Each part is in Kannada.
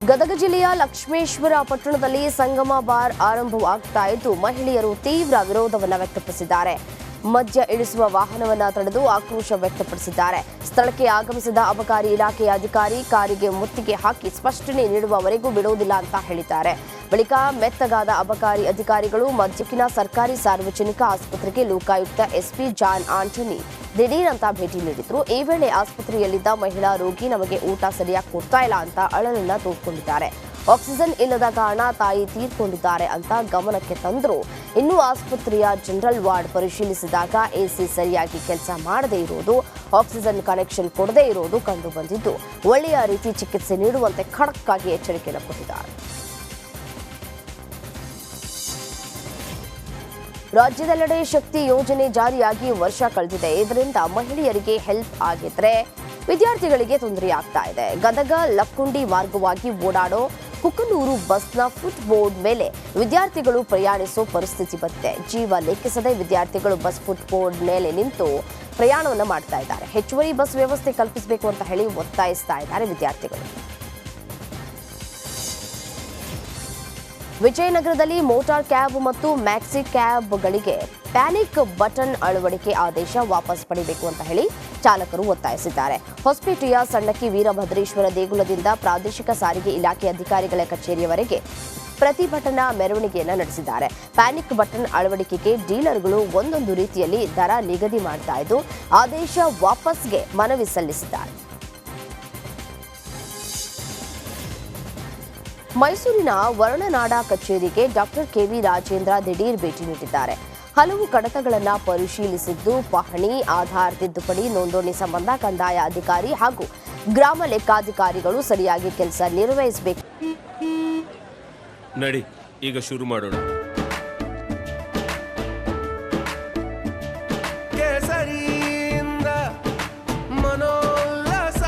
ಗದಗ ಜಿಲ್ಲೆಯ ಲಕ್ಷ್ಮೇಶ್ವರ ಪಟ್ಟಣದಲ್ಲಿ ಸಂಗಮ ಬಾರ್ ಆರಂಭವಾಗ್ತಾ ಇದ್ದು ಮಹಿಳೆಯರು ತೀವ್ರ ವಿರೋಧವನ್ನು ವ್ಯಕ್ತಪಡಿಸಿದ್ದಾರೆ. ಮದ್ಯ ಇಳಿಸುವ ವಾಹನವನ್ನು ತಡೆದು ಆಕ್ರೋಶ ವ್ಯಕ್ತಪಡಿಸಿದ್ದಾರೆ. ಸ್ಥಳಕ್ಕೆ ಆಗಮಿಸಿದ ಅಬಕಾರಿ ಇಲಾಖೆಯ ಅಧಿಕಾರಿ ಕಾರಿಗೆ ಮುತ್ತಿಗೆ ಹಾಕಿ ಸ್ಪಷ್ಟನೆ ನೀಡುವವರೆಗೂ ಬಿಡುವುದಿಲ್ಲ ಅಂತ ಹೇಳಿದ್ದಾರೆ. ಬಳಿಕ ಮೆತ್ತಗಾದ ಅಬಕಾರಿ ಅಧಿಕಾರಿಗಳು ಮದ್ಯಕ್ಕಿನ ಸರ್ಕಾರಿ ಸಾರ್ವಜನಿಕ ಆಸ್ಪತ್ರೆಗೆ ಲೋಕಾಯುಕ್ತ ಎಸ್ಪಿ ಜಾನ್ ಆಂಟನಿ ದಿಢೀರಂತ ಭೇಟಿ ನೀಡಿದ್ರು. ಈ ವೇಳೆ ಆಸ್ಪತ್ರೆಯಲ್ಲಿದ್ದ ಮಹಿಳಾ ರೋಗಿ ನಮಗೆ ಊಟ ಸರಿಯಾಗಿ ಕೊಡ್ತಾ ಇಲ್ಲ ಅಂತ ಅಳಲನ್ನ ತೋಡ್ಕೊಂಡಿದ್ದಾರೆ. ಆಕ್ಸಿಜನ್ ಇಲ್ಲದ ಕಾರಣ ತಾಯಿ ತೀರ್ಕೊಂಡಿದ್ದಾರೆ ಅಂತ ಗಮನಕ್ಕೆ ತಂದ್ರು. ಇನ್ನು ಆಸ್ಪತ್ರೆಯ ಜನರಲ್ ವಾರ್ಡ್ ಪರಿಶೀಲಿಸಿದಾಗ ಎಸಿ ಸರಿಯಾಗಿ ಕೆಲಸ ಮಾಡದೇ ಇರುವುದು, ಆಕ್ಸಿಜನ್ ಕನೆಕ್ಷನ್ ಕೊಡದೇ ಇರುವುದು ಕಂಡು ಬಂದಿದ್ದು ಒಳ್ಳೆಯ ರೀತಿ ಚಿಕಿತ್ಸೆ ನೀಡುವಂತೆ ಖಡಕ್ ಆಗಿ ಎಚ್ಚರಿಕೆಯನ್ನು ಕೊಟ್ಟಿದ್ದಾರೆ. ರಾಜ್ಯದೆಲ್ಲೆಡೆ ಶಕ್ತಿ ಯೋಜನೆ ಜಾರಿಯಾಗಿ ವರ್ಷ ಕಳೆದಿದೆ. ಇದರಿಂದ ಮಹಿಳೆಯರಿಗೆ ಹೆಲ್ಪ್ ಆಗಿದ್ರೆ ವಿದ್ಯಾರ್ಥಿಗಳಿಗೆ ತೊಂದರೆಯಾಗ್ತಾ ಇದೆ. ಗದಗ ಲಕ್ಕುಂಡಿ ಮಾರ್ಗವಾಗಿ ಓಡಾಡೋ ಕುಕನೂರು ಬಸ್ನ ಫುಟ್ ಬೋರ್ಡ್ ಮೇಲೆ ವಿದ್ಯಾರ್ಥಿಗಳು ಪ್ರಯಾಣಿಸೋ ಪರಿಸ್ಥಿತಿ ಬಂದಿದೆ. ಜೀವ ಲೆಕ್ಕಿಸದೆ ವಿದ್ಯಾರ್ಥಿಗಳು ಬಸ್ ಫುಟ್ ಬೋರ್ಡ್ ಮೇಲೆ ನಿಂತು ಪ್ರಯಾಣವನ್ನು ಮಾಡ್ತಾ ಇದ್ದಾರೆ. ಹೆಚ್ಚುವರಿ ಬಸ್ ವ್ಯವಸ್ಥೆ ಕಲ್ಪಿಸಬೇಕು ಅಂತ ಹೇಳಿ ಒತ್ತಾಯಿಸ್ತಾ ಇದ್ದಾರೆ ವಿದ್ಯಾರ್ಥಿಗಳು. ವಿಜಯನಗರದಲ್ಲಿ ಮೋಟಾರ್ ಕ್ಯಾಬ್ ಮತ್ತು ಮ್ಯಾಕ್ಸಿ ಕ್ಯಾಬ್ಗಳಿಗೆ ಪ್ಯಾನಿಕ್ ಬಟನ್ ಅಳವಡಿಕೆ ಆದೇಶ ವಾಪಸ್ ಪಡೆಯಬೇಕು ಅಂತ ಹೇಳಿ ಚಾಲಕರು ಒತ್ತಾಯಿಸಿದ್ದಾರೆ. ಹೊಸಪೇಟೆಯ ಸಣ್ಣಕ್ಕಿ ವೀರಭದ್ರೇಶ್ವರ ದೇಗುಲದಿಂದ ಪ್ರಾದೇಶಿಕ ಸಾರಿಗೆ ಇಲಾಖೆ ಅಧಿಕಾರಿಗಳ ಕಚೇರಿಯವರೆಗೆ ಪ್ರತಿಭಟನಾ ಮೆರವಣಿಗೆಯನ್ನು ನಡೆಸಿದ್ದಾರೆ. ಪ್ಯಾನಿಕ್ ಬಟನ್ ಅಳವಡಿಕೆಗೆ ಡೀಲರ್ಗಳು ಒಂದೊಂದು ರೀತಿಯಲ್ಲಿ ದರ ನಿಗದಿ ಮಾಡ್ತಾ ಇದ್ದು ಆದೇಶ ವಾಪಸ್ಗೆ ಮನವಿ ಸಲ್ಲಿಸಿದ್ದಾರೆ. ಮೈಸೂರಿನ ವರ್ಣನಾಡ ಕಚೇರಿಗೆ ಡಾಕ್ಟರ್ ಕೆವಿ ರಾಜೇಂದ್ರ ದಿಢೀರ್ ಭೇಟಿ ನೀಡಿದ್ದಾರೆ. ಹಲವು ಕಡತಗಳನ್ನು ಪರಿಶೀಲಿಸಿದ್ದು ಪಹಣಿ, ಆಧಾರ್ ತಿದ್ದುಪಡಿ, ನೋಂದಣಿ ಸಂಬಂಧ ಕಂದಾಯ ಅಧಿಕಾರಿ ಹಾಗೂ ಗ್ರಾಮ ಲೆಕ್ಕಾಧಿಕಾರಿಗಳು ಸರಿಯಾಗಿ ಕೆಲಸ ನಿರ್ವಹಿಸಬೇಕು. ನಡಿ ಈಗ ಶುರು ಮಾಡೋಣ. ಕೇಸರಿಯಿಂದ ಮನೋಲ್ಲಾಸ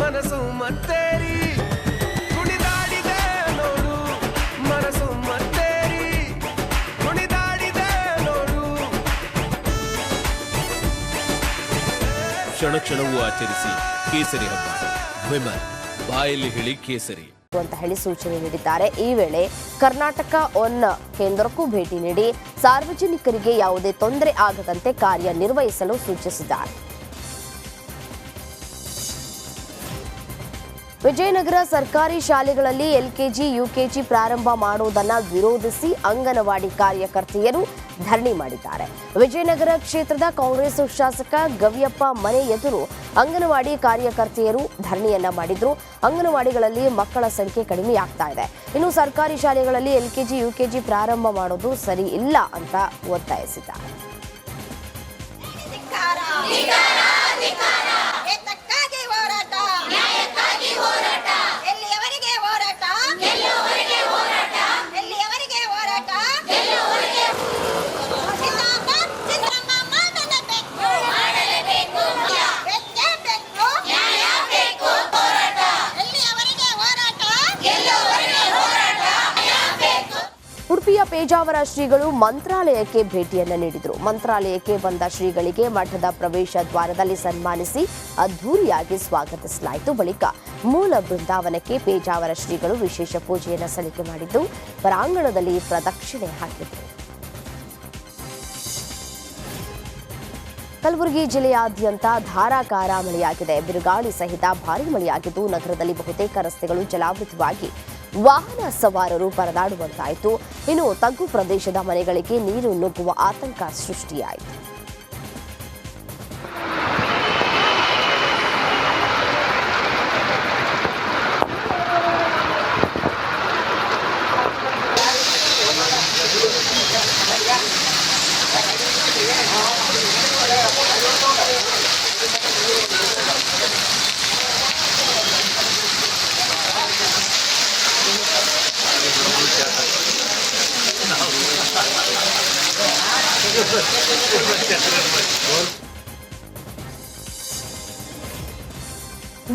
ಮನಸ್ಸು ಮತ್ತೇರಿ ಕುಣಿದಾಡಿದೆ ನೋಡು, ಮನಸ್ಸು ಮತ್ತೇರಿ ಕುಣಿದಾಡಿದೆ ನೋಡು. ಕ್ಷಣ ಕ್ಷಣವೂ ಆಚರಿಸಿ ಕೇಸರಿ ಹಬ್ಬ. ವಿಮಲ್ ಬಾಯಲ್ಲಿ ಹೇಳಿ ಕೇಸರಿ ಅಂತ ಹೇಳಿ ಸೂಚನೆ ನೀಡಿದ್ದಾರೆ. ಈ ವೇಳೆ ಕರ್ನಾಟಕ ಒನ್ ಕೇಂದ್ರಕ್ಕೂ ಭೇಟಿ ನೀಡಿ ಸಾರ್ವಜನಿಕರಿಗೆ ಯಾವುದೇ ತೊಂದರೆ ಆಗದಂತೆ ಕಾರ್ಯನಿರ್ವಹಿಸಲು ಸೂಚಿಸಿದ್ದಾರೆ. ವಿಜಯನಗರ ಸರ್ಕಾರಿ ಶಾಲೆಗಳಲ್ಲಿ ಎಲ್ಕೆಜಿ, ಯುಕೆಜಿ ಪ್ರಾರಂಭ ಮಾಡುವುದನ್ನು ವಿರೋಧಿಸಿ ಅಂಗನವಾಡಿ ಕಾರ್ಯಕರ್ತೆಯರು ಧರಣಿ ಮಾಡಿದ್ದಾರೆ. ವಿಜಯನಗರ ಕ್ಷೇತ್ರದ ಕಾಂಗ್ರೆಸ್ ಶಾಸಕ ಗವಿಯಪ್ಪ ಮನೆ ಎದುರು ಅಂಗನವಾಡಿ ಕಾರ್ಯಕರ್ತೆಯರು ಧರಣಿಯನ್ನ ಮಾಡಿದ್ರು. ಅಂಗನವಾಡಿಗಳಲ್ಲಿ ಮಕ್ಕಳ ಸಂಖ್ಯೆ ಕಡಿಮೆಯಾಗ್ತಾ ಇದೆ. ಇನ್ನು ಸರ್ಕಾರಿ ಶಾಲೆಗಳಲ್ಲಿ ಎಲ್ಕೆಜಿ, ಯುಕೆಜಿ ಪ್ರಾರಂಭ ಮಾಡೋದು ಸರಿ ಇಲ್ಲ ಅಂತ ಒತ್ತಾಯಿಸಿದ್ದಾರೆ. ಉಡುಪಿಯ ಪೇಜಾವರ ಶ್ರೀಗಳು ಮಂತ್ರಾಲಯಕ್ಕೆ ಭೇಟಿಯನ್ನು ನೀಡಿದರು. ಮಂತ್ರಾಲಯಕ್ಕೆ ಬಂದ ಶ್ರೀಗಳಿಗೆ ಮಠದ ಪ್ರವೇಶ ದ್ವಾರದಲ್ಲಿ ಸನ್ಮಾನಿಸಿ ಅದ್ಧೂರಿಯಾಗಿ ಸ್ವಾಗತಿಸಲಾಯಿತು. ಬಳಿಕ ಮೂಲ ಬೃಂದಾವನಕ್ಕೆ ಪೇಜಾವರ ಶ್ರೀಗಳು ವಿಶೇಷ ಪೂಜೆಯನ್ನು ಸಲ್ಲಿಕೆ ಮಾಡಿದ್ದು ಪರಾಂಗಣದಲ್ಲಿ ಪ್ರದಕ್ಷಿಣೆ ಹಾಕಿದರು. ಕಲಬುರಗಿ ಜಿಲ್ಲೆಯಾದ್ಯಂತ ಧಾರಾಕಾರ ಮಳೆಯಾಗಿದೆ. ಬಿರುಗಾಳಿ ಸಹಿತ ಭಾರೀ ಮಳೆಯಾಗಿದ್ದು ನಗರದಲ್ಲಿ ಬಹುತೇಕ ರಸ್ತೆಗಳು ಜಲಾವೃತವಾಗಿ ವಾಹನ ಸವಾರರು ಪರದಾಡುವಂತಾಯಿತು. ಇನ್ನು ತಗ್ಗು ಪ್ರದೇಶದ ಮನೆಗಳಿಗೆ ನೀರು ನುಗ್ಗುವ ಆತಂಕ ಸೃಷ್ಟಿಯಾಯಿತು.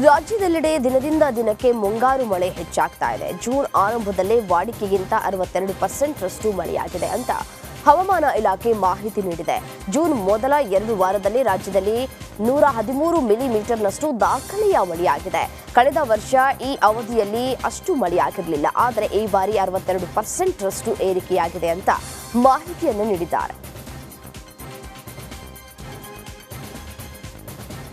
ರಾಜ್ಯದೆಲ್ಲೆಡೆ ದಿನದಿಂದ ದಿನಕ್ಕೆ ಮುಂಗಾರು ಮಳೆ ಹೆಚ್ಚಾಗ್ತಾ ಇದೆ. ಜೂನ್ ಆರಂಭದಲ್ಲೇ ವಾಡಿಕೆಗಿಂತ 62% ಮಳೆಯಾಗಿದೆ ಅಂತ ಹವಾಮಾನ ಇಲಾಖೆ ಮಾಹಿತಿ ನೀಡಿದೆ. ಜೂನ್ ಮೊದಲ 2 ವಾರದಲ್ಲಿ ರಾಜ್ಯದಲ್ಲಿ 113 ಮಿಲಿಮೀಟರ್ನಷ್ಟು ದಾಖಲೆಯ ಮಳೆಯಾಗಿದೆ. ಕಳೆದ ವರ್ಷ ಈ ಅವಧಿಯಲ್ಲಿ ಅಷ್ಟು ಮಳೆಯಾಗಿರಲಿಲ್ಲ. ಆದರೆ ಈ ಬಾರಿ 62% ರಷ್ಟು ಏರಿಕೆಯಾಗಿದೆ ಅಂತ ಮಾಹಿತಿಯನ್ನು ನೀಡಿದ್ದಾರೆ.